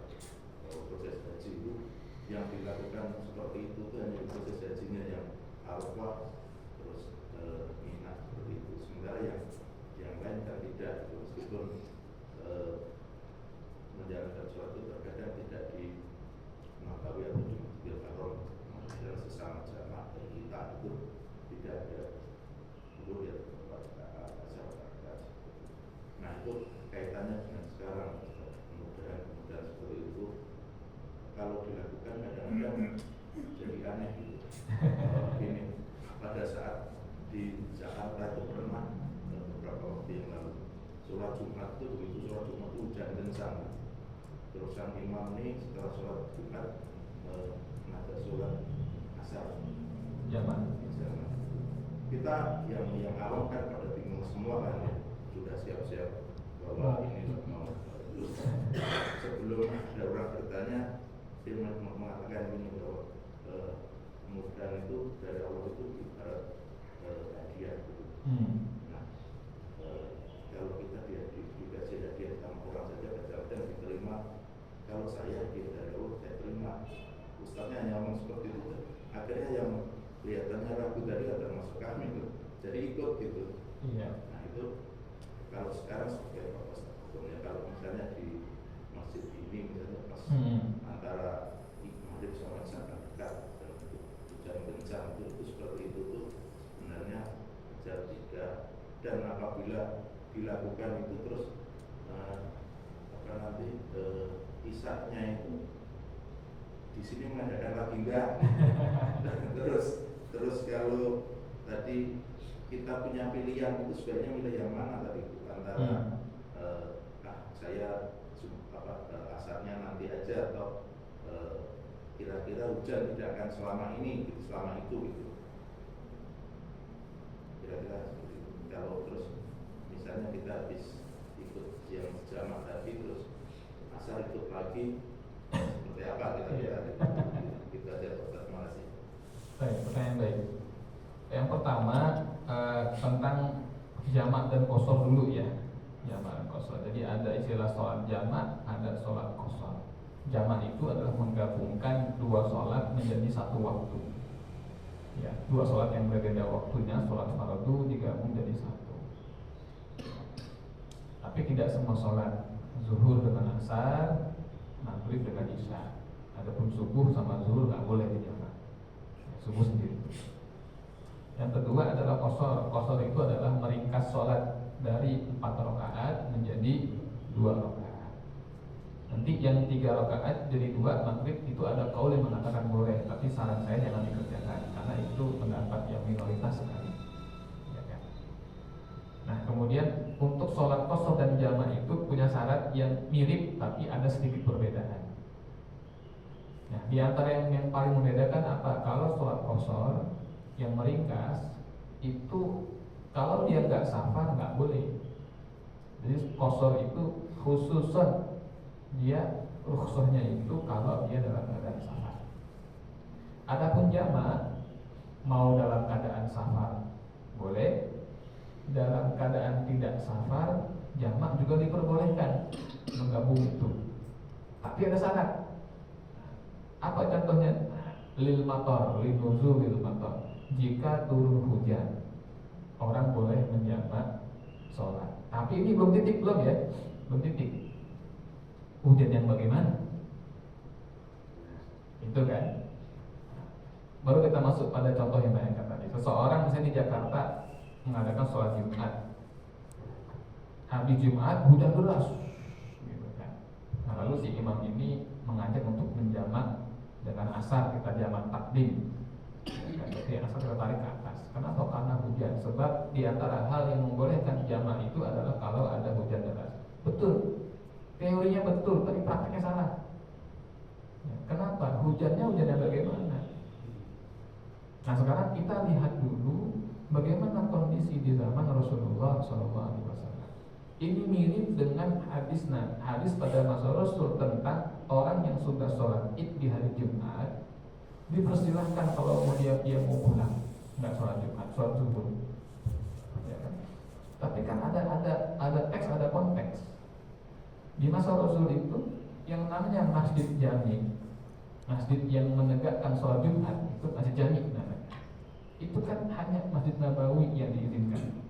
proses haji itu yang dilakukan seperti itu hanya proses hajinya yang Arafah terus Mina seperti itu. Sementara yang lain kan tidak, meskipun menjalankan suatu terkadang tidak di mengetahui atau di Masjidil Haram dalam sesama jamaah dan kita itu tidak ada dulu ya acara. Nah itu kaitannya dengan sekarang, mudah-mudahan seperti itu kalau dilakukan kadang-kadang jadi aneh gitu. Ini pada saat di Jakarta itu pernah beberapa waktu yang lalu sholat Jumat itu begitu sholat Jumat itu hujan kencang. Terus sang imam ini setelah sholat Jumat ada sholat asar Zaman. Kita yang awam kan pada bingung semua kan ya, sudah siap-siap bahwa ini mau sebelum ada orang bertanya dia mengatakan ini bahwa kemudahan itu dari Allah itu ibarat hadiah gitu. Nah kalau kita dikasih hadiah sama orang saja kadang-kadang diterima. Kalau saya hadiah dari Allah saya terima. Ustaznya hanya ngomong seperti itu, akhirnya yang kelihatannya ragu tadi ada masuk kami gitu. Jadi ikut gitu. Iya. Nah itu kalau sekarang seperti apa Pak? Kalau misalnya di masjid ini misalnya pas antara maghrib sama isya dekat dan hujan kencang itu seperti itu tuh sebenarnya jam 3 dan apabila dilakukan itu terus nanti isaknya itu di sini mengadakan lagi enggak? terus kalau tadi kita punya pilihan itu sebenarnya milih yang mana tadi antara saya asarnya nanti aja atau kira-kira hujan tidak akan selama ini gitu, selama itu gitu. Kira-kira seperti itu. Kalau terus misalnya kita habis ikut yang jamaah tadi terus asar ikut lagi seperti apa kita aja terima kasih. Baik, pertanyaan baik. Yang pertama tentang jamak dan qashar dulu ya. Jamak dan qashar. Jadi ada istilah sholat jamak, ada sholat qashar. Jamak itu adalah menggabungkan dua sholat menjadi satu waktu. Ya, dua sholat yang berbeda waktunya, sholat fardu digabung jadi satu. Tapi tidak semua sholat, zuhur dengan asar, maghrib dengan isya. Adapun subuh sama zuhur nggak boleh dijamak. Subuh sendiri. Yang kedua adalah qashar. Qashar itu adalah meringkas sholat dari 4 rakaat menjadi 2 rakaat. Nanti yang 3 rakaat jadi 2 maghrib itu ada qaul yang mengatakan boleh, tapi saran saya jangan dikerjakan karena itu pendapat yang minoritas sekali. Ya kan? Nah kemudian untuk sholat qashar dan jamak itu punya syarat yang mirip tapi ada sedikit perbedaan. Nah, di antara yang paling membedakan apa? Kalau sholat qashar yang meringkas itu kalau dia nggak safar nggak boleh. Jadi qashar itu khususan dia rukhsahnya itu kalau dia dalam keadaan safar. Adapun jamak mau dalam keadaan safar boleh, dalam keadaan tidak safar jamak juga diperbolehkan menggabung itu. Tapi ada syarat. Apa contohnya? Lil matar, lil nuzulil matar. Jika turun hujan, orang boleh menjamak sholat. Tapi ini belum titik, belum ya? Belum titik. Hujan yang bagaimana? Itu kan. Baru kita masuk pada contoh yang banyak tadi. Seseorang misalnya di Jakarta mengadakan sholat Jumat. Habis Jumat hujan deras, gitu kan. Nah, lalu si imam ini mengajak untuk menjamak dengan asar, kita jamak takdim. Jadi asar kita tarik ke atas. Kenapa? Karena hujan. Sebab di antara hal yang membolehkan jamak itu adalah kalau ada hujan deras. Betul. Teorinya betul, tapi prakteknya salah. Kenapa? Hujannya bagaimana? Nah, sekarang kita lihat dulu bagaimana kondisi di zaman Rasulullah SAW. Ini mirip dengan hadis pada masa Rasul tentang orang yang sudah sholat Id di hari Jumat dipersilahkan kalau dia mau pulang, nggak sholat Jumat, sholat zuhur. Ya kan? Tapi kan ada teks, ada konteks. Di masa Rasul itu yang namanya masjid jami, masjid yang menegakkan sholat Jumat itu masjid jami namanya. Itu kan hanya Masjid Nabawi yang diizinkan.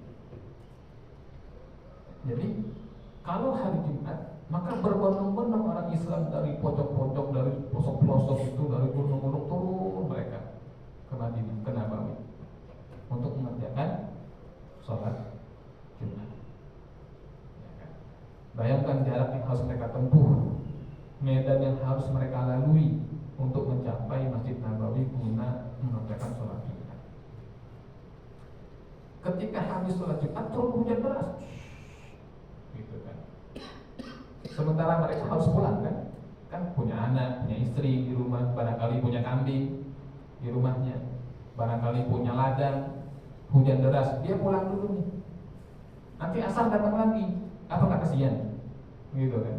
Jadi kalau hari Jumat maka berbondong-bondong orang Islam dari pojok-pojok, dari pelosok-pelosok itu, dari gunung-gunung turun mereka ke Madinah, ke Nabawi untuk mengerjakan sholat Jumat. Ya kan? Bayangkan jarak yang harus mereka tempuh, medan yang harus mereka lalui untuk mencapai Masjid Nabawi guna mengerjakan sholat Jumat. Ketika habis sholat Jumat turun hujan deras, gitu kan. Sementara mereka harus pulang kan punya anak, punya istri di rumah, barangkali punya kambing di rumahnya, barangkali punya ladang. Hujan deras, dia pulang dulu nih. Nanti asar datang lagi, apa nggak kasihan, gitu kan?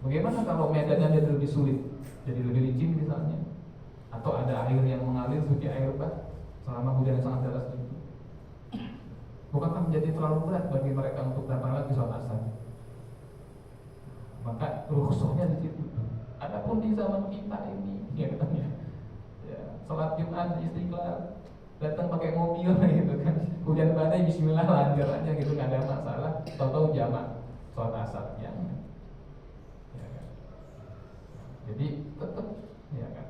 Bagaimana kalau medannya jadi lebih sulit, jadi lebih licin misalnya, atau ada air yang mengalir seperti air bah selama hujan yang sangat deras itu? Bukankah menjadi terlalu berat bagi mereka untuk datang lagi sholat asar? Maka rukhsahnya di situ. Adapun di zaman kita ini, ya katanya, ya, sholat Jumat di Istiqlal, datang pakai mobil gitu kan, hujan badai Bismillah lancar aja gitu, nggak ada masalah. Tahu-tahu jamak sholat asar, ya kan? Jadi tetap, ya kan?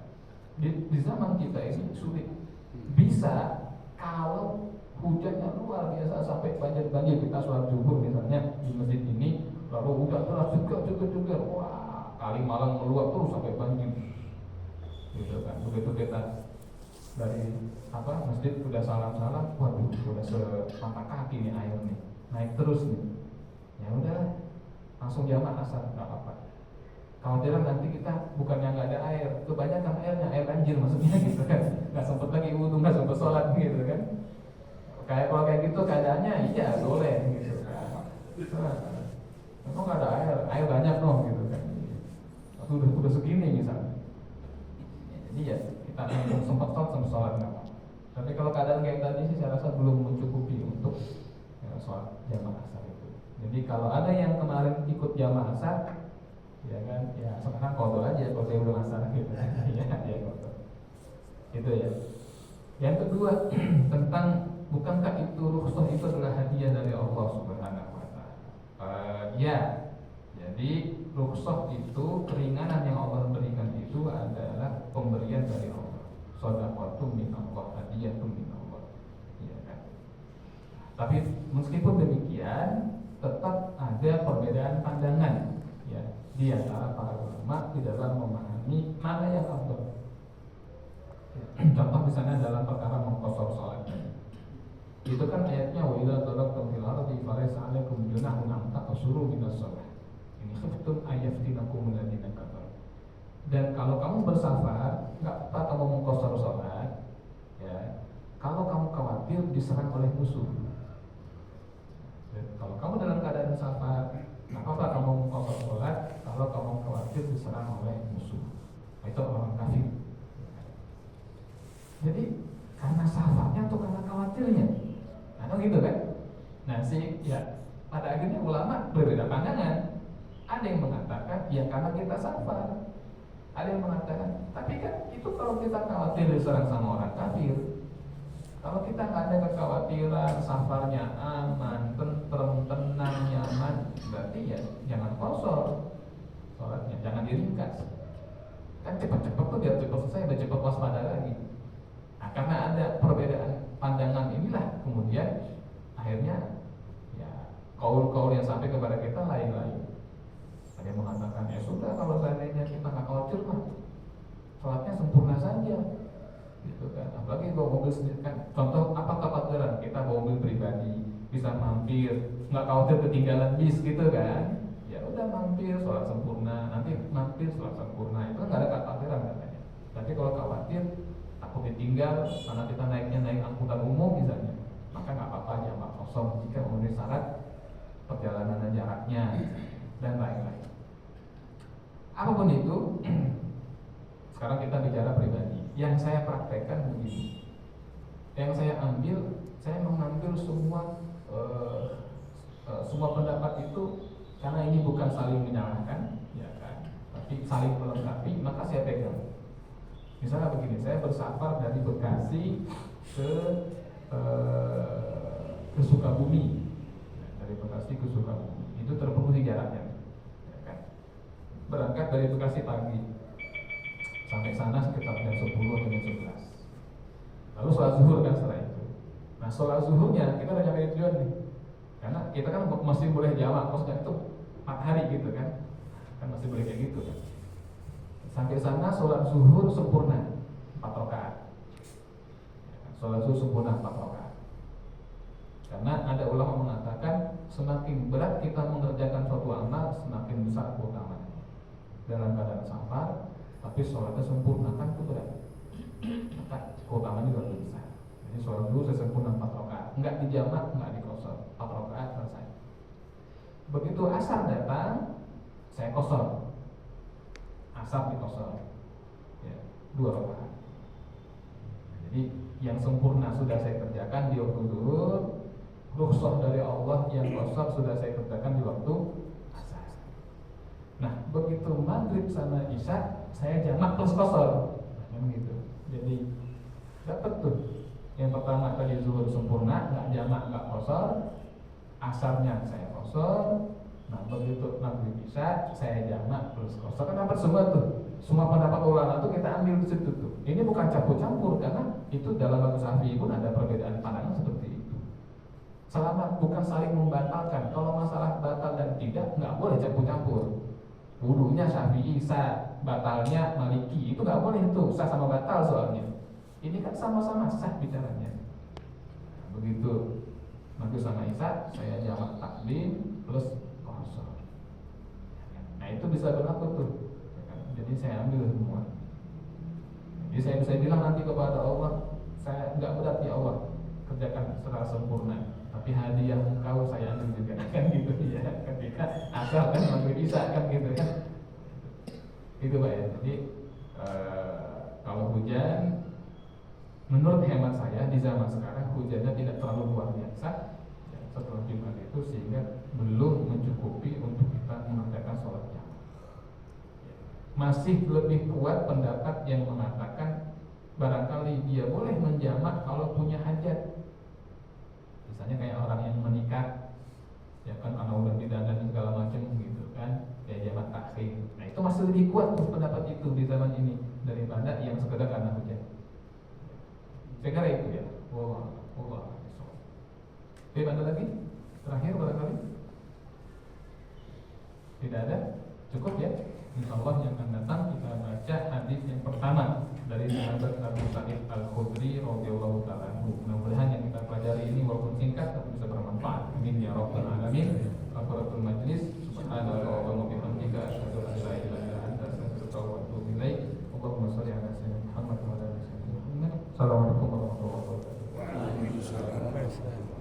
Di zaman kita ini sulit. Bisa kalau hujannya luar biasa sampai banjir, kita sholat zuhur misalnya di masjid ini, lalu hujan deras juga, wah kali Malang meluap terus sampai banjir, gitu kan. Begitu kita dari masjid udah salam, waduh udah semata kaki nih air nih, naik terus nih, ya udah langsung jamak asar, nggak apa-apa. Kalau tidak nanti kita bukannya nggak ada air, kebanyakan air banjir maksudnya gitu kan, nggak sempet lagi wudhu, nggak sempet sholat gitu kan. Kalau kayak gitu keadaannya iya boleh gitu kan. Emang nggak ada air banyak dong gitu kan. Udah segini misalnya. Jadi ya kita sempat sholat nggak apa. Tapi kalau keadaan kayak tadi sih saya rasa belum mencukupi untuk sholat jamaah asar itu. Jadi kalau ada yang kemarin ikut jamaah asar, ya kan, ya sekarang qadha aja kalau dia belum asar gitu. ya qadha. Itu ya. Yang kedua tentang bukankah itu rukhsah itu adalah hadiah dari Allah Subhanahu wa taala? Ya. Jadi rukhsah itu keringanan yang Allah berikan itu adalah pemberian dari Allah. Shadaqatum min Allah, hadiyatum min Allah. Ya kan? Tapi meskipun demikian tetap ada perbedaan pandangan ya di antara para ulama di dalam memahami mana yang afdal. Contoh misalnya dalam perkara mengqashar salat. Itu kan ayatnya wa idza darabtum fil ardi falaysa 'alaikum Dan kalau kamu bersafar, nggak apa kamu mengqashar sholat, ya. Kalau kamu khawatir diserang oleh musuh, dan kalau kamu dalam keadaan safar, nggak apa kamu mengqashar sholat kalau kamu khawatir diserang oleh musuh. Itu orang kafir. Jadi karena safarnya atau karena khawatirnya, nah gitu kan? Nah ya pada akhirnya ulama berbeda pandangan. Ada yang mengatakan ya karena kita safar. Ada yang mengatakan, tapi kan itu kalau kita khawatir diserang sama orang kafir. Kalau kita nggak ada kekhawatiran, safarnya aman, tentrem, tenang, nyaman, berarti ya jangan kosor sholatnya, jangan diringkas. Kan cepat-cepat tuh biar cepat selesai, biar cepat waspada lagi. Nah karena ada perbedaan pandangan inilah kemudian akhirnya ya kaul-kaul yang sampai kepada kita lain-lain. Ada yang mengatakan ya sudah kalau seandainya kita nggak khawatir mah sholatnya sempurna saja, gitu kan. Apalagi bawa mobil sendiri kan. Contoh apa kekhawatiran kita bawa mobil pribadi bisa mampir, nggak khawatir ketinggalan bis gitu kan. Ya udah mampir sholat sempurna, nanti mampir sholat sempurna, itu nggak ada kekhawatiran katanya. Tapi kalau khawatir takut ditinggal karena kita naiknya naik angkutan umum misalnya, maka nggak apa-apa jamak kosong jika memenuhi syarat perjalanan dan jaraknya dan lain-lain. Apapun itu, sekarang kita bicara pribadi. Yang saya praktekkan begini, yang saya ambil, saya mengambil semua pendapat itu karena ini bukan saling menyalahkan, ya kan, tapi saling melengkapi, maka saya pegang. Misalnya begini, saya bersafar dari Bekasi ke Sukabumi, dari Bekasi ke Sukabumi, itu terpenuhi jaraknya. Berangkat dari Bekasi pagi, sampai sana sekitar jam 10 atau jam 11. Lalu sholat zuhur kan setelah itu. Nah sholat zuhurnya kita udah nyampe tujuan nih, karena kita kan masih boleh jamak, maksudnya itu 4 hari gitu kan masih boleh kayak gitu kan. Sampai sana sholat zuhur sempurna 4 rakaat. Sholat zuhur sempurna 4 rakaat. Karena ada ulama mengatakan semakin berat kita mengerjakan suatu amal, semakin besar keutamaannya. Dalam keadaan safar, tapi sholatnya sempurna kan itu berat, maka keutamaannya juga lebih besar. Jadi sholat dulu saya sempurna 4 rakaat, enggak dijamak, enggak dikosor, 4 rakaat selesai. Begitu asar datang, saya kosor, asar dikosor, ya, 2 rakaat. Jadi yang sempurna sudah saya kerjakan di waktu zuhur, rukhsah dari Allah yang kosor sudah saya kerjakan di waktu. Nah, begitu maghrib sama isya saya jamak plus kosor, kan gitu. Jadi dapat tuh. Yang pertama tadi zuhur sempurna, nggak jamak nggak kosor, asarnya saya kosor. Nah, begitu maghrib isya saya jamak plus kosor. Kan dapat semua tuh. Semua pendapat ulama tuh kita ambil di situ tuh. Ini bukan campur-campur karena itu dalam mazhab Syafi'i pun ada perbedaan pandangan seperti itu. Selama bukan saling membatalkan. Kalau masalah batal dan tidak nggak boleh campur-campur. Wudunya Syafi'i sah, batalnya Maliki, itu nggak boleh tuh sah sama batal soalnya. Ini kan sama-sama sah bicaranya. Nah, begitu maghrib sama isya saya jamak takdim plus kosor. Nah itu bisa berlaku tuh. Jadi saya ambil semua. Jadi saya bisa bilang nanti kepada Allah, saya nggak berat ya Allah, kerjakan secara sempurna. Tapi hadiah engkau saya ambil juga kan gitu ya. Ketika asal kan maghrib bisa kan gitu kan. Itu Pak ya. Jadi kalau hujan, menurut hemat saya di zaman sekarang hujannya tidak terlalu luar biasa ya, setelah Jumat itu sehingga belum mencukupi untuk kita mengerjakan sholat jamak. Ya. Masih lebih kuat pendapat yang mengatakan barangkali dia boleh menjamak kalau punya hajat. Misalnya kayak orang yang menikah, ya kan karena udah didandan segala macam gitu kan, kayak jamak takhir. Nah itu masih lebih kuat tuh pendapat itu di zaman ini daripada yang sekedar karena hujan. Saya kira itu ya. Wallah. Oke, ada lagi? Terakhir barangkali? Tidak ada? Cukup ya? Insyaallah yang akan datang kita baca hadis yang pertama dari sahabat Abu Sa'id Al-Khudri radhiyallahu ta'ala anhu. Mudah-mudahan yang kita pelajari ini walaupun singkat tapi bisa bermanfaat. Amin ya rabbal alamin. Kafaratul majlis. Subhanallah wa bihamdika asyhadu an la ilaha illa anta astaghfiruka wa atubu ilaik. Assalamualaikum warahmatullahi wabarakatuh. Waalaikumsalam.